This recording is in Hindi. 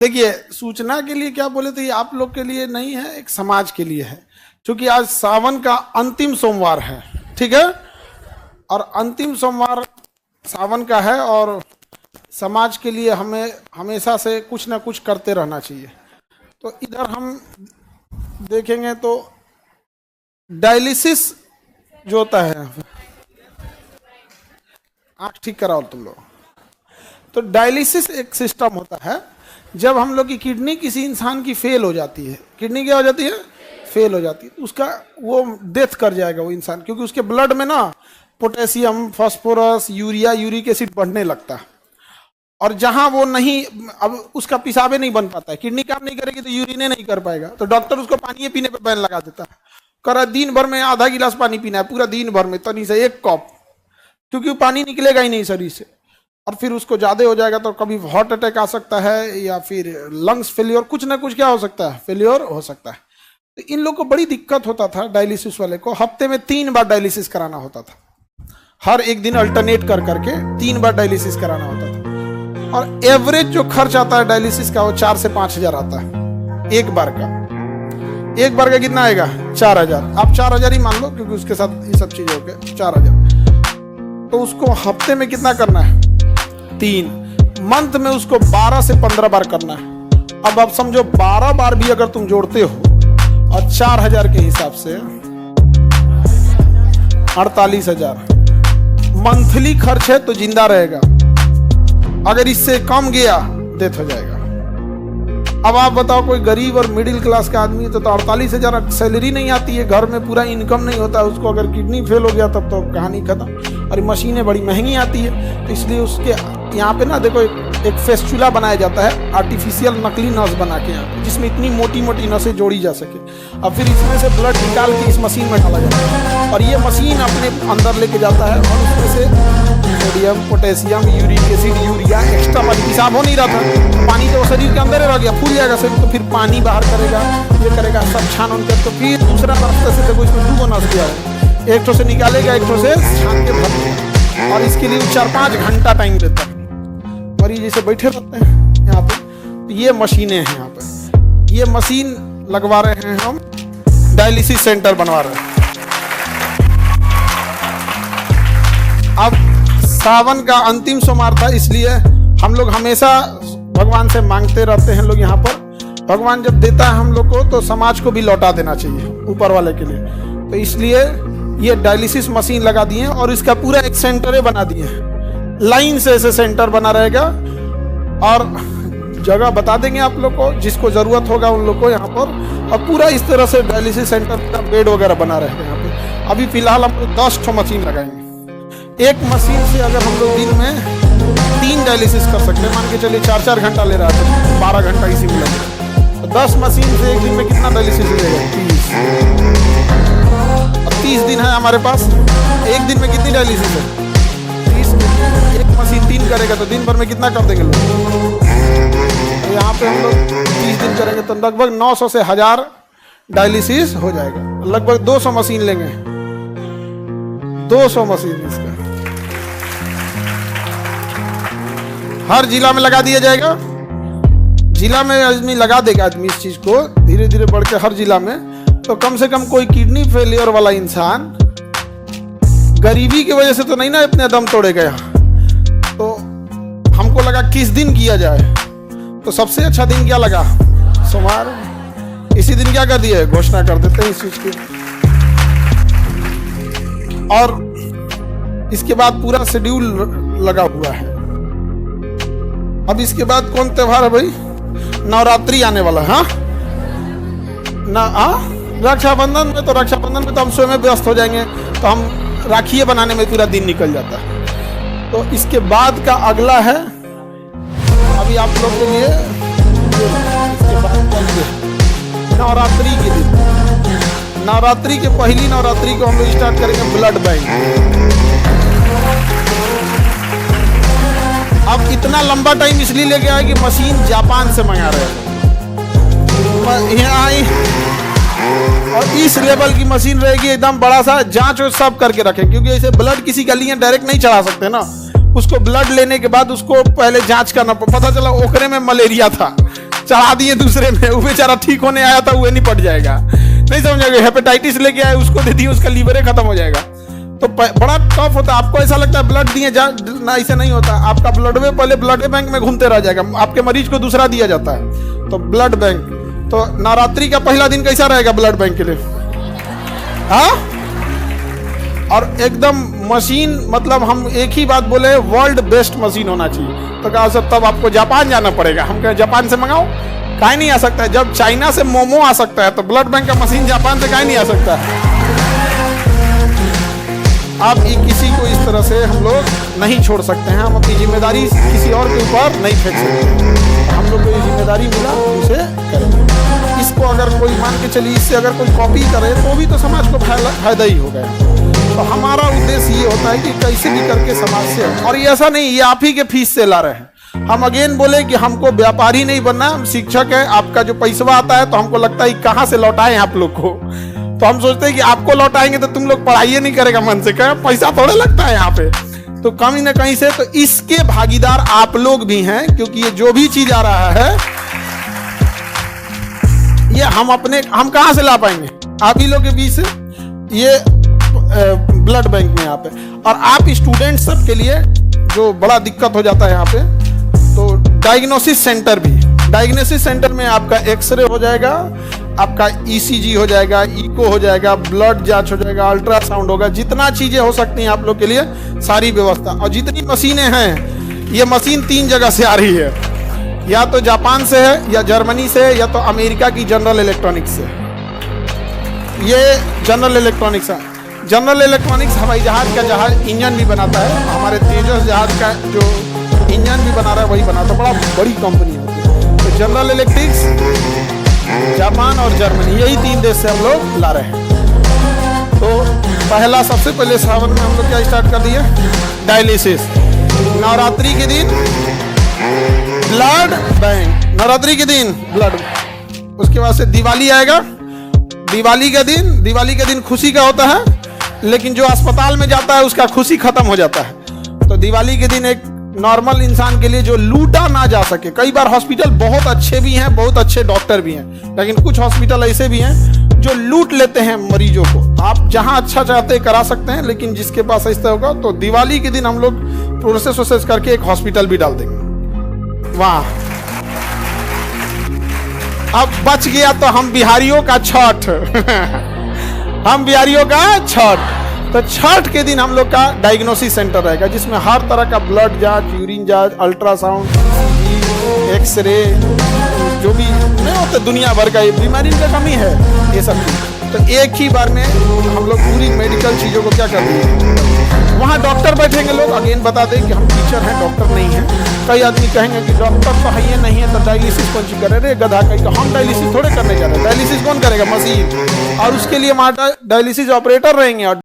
देखिए, सूचना के लिए क्या बोले थे, ये आप लोग के लिए नहीं है, एक समाज के लिए है। क्योंकि आज सावन का अंतिम सोमवार है, ठीक है, और अंतिम सोमवार सावन का है, और समाज के लिए हमें हमेशा से कुछ ना कुछ करते रहना चाहिए। तो इधर हम देखेंगे तो डायलिसिस जो होता है, आँख ठीक कराओ तुम लोग। तो डायलिसिस एक सिस्टम होता है, जब हम लोग की किडनी किसी इंसान की फेल हो जाती है, किडनी क्या हो जाती है, फेल हो जाती है, तो उसका वो डेथ कर जाएगा वो इंसान, क्योंकि उसके ब्लड में ना potassium, phosphorus, urea, uric acid बढ़ने लगता है। और जहां वो नहीं, अब उसका पेशाबे नहीं बन पाता है, किडनी काम नहीं करेगी तो यूरिने नहीं कर पाएगा, तो डॉक्टर उसको पानी पीने पे बैन लगा देता है, करा दिन भर में आधा गिलास पानी पीना है, पूरा दिन भर में तनी से एक कप, क्योंकि वो पानी निकलेगा ही नहीं शरीर से। और फिर उसको ज़्यादा हो जाएगा तो कभी हार्ट अटैक आ सकता है, या फिर लंग्स फेलियर, कुछ ना कुछ क्या हो सकता है, फेलियर हो सकता है। तो इन लोग को बड़ी दिक्कत होता था, डायलिसिस वाले को हफ्ते में 3 बार डायलिसिस कराना होता था, हर एक दिन अल्टरनेट कर करके 3 बार डायलिसिस कराना होता था। और एवरेज जो खर्च आता है डायलिसिस का वो 4 से 5 हजार आता है एक बार का। एक बार का कितना आएगा, 4 हजार। आप 4 हजार ही मान लो, क्योंकि उसके साथ ये सब चीजें हो गए 4 हजार। तो उसको हफ्ते में कितना करना है, 3, मंथ में उसको 12 से 15 बार करना है। अब आप समझो 12 बार भी अगर तुम जोड़ते हो और 4 हजार के हिसाब से 48 हजार मंथली खर्च है, तो जिंदा रहेगा। अगर इससे कम गया डेथ हो जाएगा। अब आप बताओ, कोई गरीब और मिडिल क्लास का आदमी तो 48 हजार सैलरी नहीं आती है, घर में पूरा इनकम नहीं होता है उसको, अगर किडनी फेल हो गया तब तो कहानी खत्म। और मशीनें बड़ी महंगी आती है, तो इसलिए उसके यहाँ पे ना देखो एक फेस्चुला बनाया जाता है, आर्टिफिशियल नकली नस बना के यहाँ पे, जिसमें इतनी मोटी मोटी नसें जोड़ी जा सके। अब फिर इसमें से ब्लड निकाल के इस मशीन में डाला जाता है, और ये मशीन अपने अंदर लेके जाता है, और उसमें से sodium, potassium, uric acid, urea, extra पानी, पेशाब हो नहीं रहा था, पानी तो शरीर के अंदर रह गया, फूल जाएगा शरीर, तो फिर पानी बाहर करेगा, ये करेगा, सब छान उन कर, तो फिर दूसरा रास्ते से देखो इसमें 2 नस दिया है, एक ठो से निकालेगा, एक ठो से छान के भर, और इसके लिए 4-5 घंटा टाइम लेता है। मरीज जैसे बैठे रहते हैं यहाँ पे, तो ये मशीनें हैं यहाँ पे, ये मशीन लगवा रहे हैं हम, डायलिसिस सेंटर बनवा रहे हैं। अब सावन का अंतिम सोमवार था, इसलिए हम लोग हमेशा भगवान से मांगते रहते हैं लोग यहाँ पर। भगवान जब देता है हम लोग को, तो समाज को भी लौटा देना चाहिए ऊपर वाले के लिए। तो इसलिए ये डायलिसिस मशीन लगा दिए, और इसका पूरा एक सेंटर बना दिए हैं, लाइन से ऐसे सेंटर बना रहेगा, और जगह बता देंगे आप लोग को, जिसको जरूरत होगा उन लोग को यहाँ पर। और पूरा इस तरह से डायलिसिस सेंटर, पूरा बेड वगैरह बना रहेगा यहाँ पे। अभी फिलहाल हम लोग 10 ठो मशीन लगाएंगे। एक मशीन से अगर हम लोग दिन में 3 डायलिसिस कर सकते हैं, मान के चलिए 4-4 घंटा ले रहा है, 12 घंटा इसी में लगेगा, तो 10 मशीन से एक दिन में कितना डायलिसिस लेगा, 30। अब 30 दिन है हमारे पास, एक दिन में कितनी डायलिसिस है, 30। एक मशीन 3 करेगा तो दिन भर में कितना कर देंगे लोग। तो यहाँ पे हम लोग 30 दिन करेंगे तो लगभग 900 से 1000 डायलिसिस हो जाएगा। लगभग 200 मशीन लेंगे, 200 मशीन इसका हर जिला में लगा दिया जाएगा। जिला में आदमी लगा देगा, आदमी इस चीज को धीरे धीरे बढ़ के हर जिला में, तो कम से कम कोई किडनी फेलियर वाला इंसान गरीबी की वजह से तो नहीं ना इतने दम तोड़ेगा यहाँ। तो हमको लगा किस दिन किया जाए, तो सबसे अच्छा दिन क्या लगा, सोमवार। इसी दिन क्या कर दिए, घोषणा कर देते हैं इस चीज की। और इसके बाद पूरा शेड्यूल लगा हुआ है। अब इसके बाद कौन त्योहार है भाई, नवरात्रि आने वाला है। हाँ ना, रक्षाबंधन में तो हम स्वयं व्यस्त हो जाएंगे, तो हम राखियाँ बनाने में पूरा दिन निकल जाता है। तो इसके बाद का अगला है, अभी आप लोग के लिए इसके बाद नवरात्रि के दिन, नवरात्रि के पहली नवरात्रि को हम लोग स्टार्ट करेंगे ब्लड बैंक। अब इतना लंबा टाइम इसलिए ले गया है कि मशीन जापान से मंगा रहे हैं यहाँ आई, और इस लेवल की मशीन रहेगी, एकदम बड़ा सा जांच सब करके रखें, क्योंकि ऐसे ब्लड किसी गली डायरेक्ट नहीं चढ़ा सकते ना, उसको ब्लड लेने के बाद उसको पहले जांच करना, पता चला ओकरे में मलेरिया था, चढ़ा दिए दूसरे में, वो बेचारा ठीक होने आया था, वो निपट जाएगा। नहीं समझोगे, हेपेटाइटिस लेके आए, उसको दे दिए, उसका लीवर खत्म हो जाएगा। तो बड़ा टफ होता है। आपको ऐसा लगता है ब्लड दिए जा ना, ऐसे नहीं होता। आपका ब्लड में पहले ब्लड बैंक में घूमते रह जाएगा, आपके मरीज को दूसरा दिया जाता है। तो ब्लड बैंक, तो नवरात्रि का पहला दिन कैसा रहेगा ब्लड बैंक के लिए? हाँ, और एकदम मशीन, मतलब हम एक ही बात बोले, वर्ल्ड बेस्ट मशीन होना चाहिए। तो कहा सर तब आपको जापान जाना पड़ेगा। हम कहें जापान से मंगाओ, काहे नहीं आ सकता है? जब चाइना से मोमो आ सकता है तो ब्लड बैंक का मशीन जापान से काहे नहीं आ सकता है? आप किसी को इस तरह से हम लोग नहीं छोड़ सकते हैं। हम अपनी जिम्मेदारी किसी और के ऊपर नहीं फेंक सकते। हम लोग को ये जिम्मेदारी मिला, उसे करेंगे। इसको अगर कोई मान के चलिए, इससे अगर कोई कॉपी करे तो भी तो समाज को फायदा ही होगा। तो हमारा उद्देश्य ये होता है कि कैसे भी करके समाज से, और ये ऐसा नहीं ये आप ही के फीस से ला रहे हैं। हम अगेन बोले कि हमको व्यापारी नहीं बनना, हम शिक्षक है। आपका जो पैसा आता है तो हमको लगता है कहाँ से लौटाएं आप लोग को। तो हम सोचते हैं कि आपको लौटाएंगे तो तुम लोग पढ़ाई नहीं करेगा मन से, क्या पैसा थोड़ा लगता है यहाँ पे, तो कहीं ना कहीं से। तो इसके भागीदार आप लोग भी हैं, क्योंकि ये जो भी चीज आ रहा है ये हम कहाँ से ला पाएंगे? आप ही लोग के बीच से। ये ब्लड बैंक में यहाँ पे, और आप स्टूडेंट सब के लिए जो बड़ा दिक्कत हो जाता है यहाँ पे, तो डायग्नोसिस सेंटर भी, डायग्नोसिस सेंटर में आपका एक्सरे हो जाएगा, आपका ईसीजी हो जाएगा, इको हो जाएगा, ब्लड जांच हो जाएगा, अल्ट्रासाउंड होगा, जितना चीजें हो सकती हैं आप लोग के लिए सारी व्यवस्था। और जितनी मशीनें हैं, ये मशीन 3 जगह से आ रही है, या तो जापान से है, या जर्मनी से, या तो अमेरिका की जनरल इलेक्ट्रॉनिक्स से। ये जनरल इलेक्ट्रॉनिक्स है। जनरल इलेक्ट्रॉनिक्स हवाई जहाज का इंजन भी बनाता है। हमारे तेजस जहाज का जो इंजन भी बना रहा है वही बनाता है, बड़ा बड़ी कंपनी है। तो जनरल इलेक्ट्रिक्स, जापान और जर्मनी, यही 3 देश से हम लोग ला रहे हैं। तो पहला, सबसे पहले सावन में हम लोग क्या स्टार्ट कर दिए? डायलिसिस। नवरात्रि के दिन ब्लड बैंक, नवरात्रि के दिन ब्लड। उसके बाद से दिवाली आएगा। दिवाली के दिन खुशी का होता है, लेकिन जो अस्पताल में जाता है उसका खुशी खत्म हो जाता है। तो दिवाली के दिन एक नॉर्मल इंसान के लिए जो लूटा ना जा सके, कई बार हॉस्पिटल बहुत अच्छे भी हैं, बहुत अच्छे डॉक्टर भी हैं, लेकिन कुछ हॉस्पिटल ऐसे भी हैं जो लूट लेते हैं मरीजों को। आप जहां अच्छा चाहते हैं करा सकते हैं, लेकिन जिसके पास ऐसा होगा, तो दिवाली के दिन हम लोग प्रोसेस करके एक हॉस्पिटल भी डाल देंगे वहां। अब बच गया तो हम बिहारियों का छठ हम बिहारियों का छठ। तो छठ के दिन हम लोग का डायग्नोसिस सेंटर रहेगा, जिसमें हर तरह का ब्लड जांच, यूरिन जांच, अल्ट्रासाउंड, एक्सरे, जो भी नहीं होते दुनिया भर का बीमारी का कमी है, ये सब चीज। तो एक ही बार में हम लोग पूरी मेडिकल चीजों को क्या कर दिए। वहाँ डॉक्टर बैठेंगे लोग। अगेन बता दें कि हम टीचर हैं, डॉक्टर नहीं हैं। कई आदमी कहेंगे कि डॉक्टर तो है ये नहीं है तो डायलिसिस कौन सी करे रे गधा कहीं का। हम डायलिसिस थोड़े करने जा रहे हैं। डायलिसिस कौन करेगा? मशीन। और उसके लिए हमारा डायलिसिस ऑपरेटर रहेंगे। और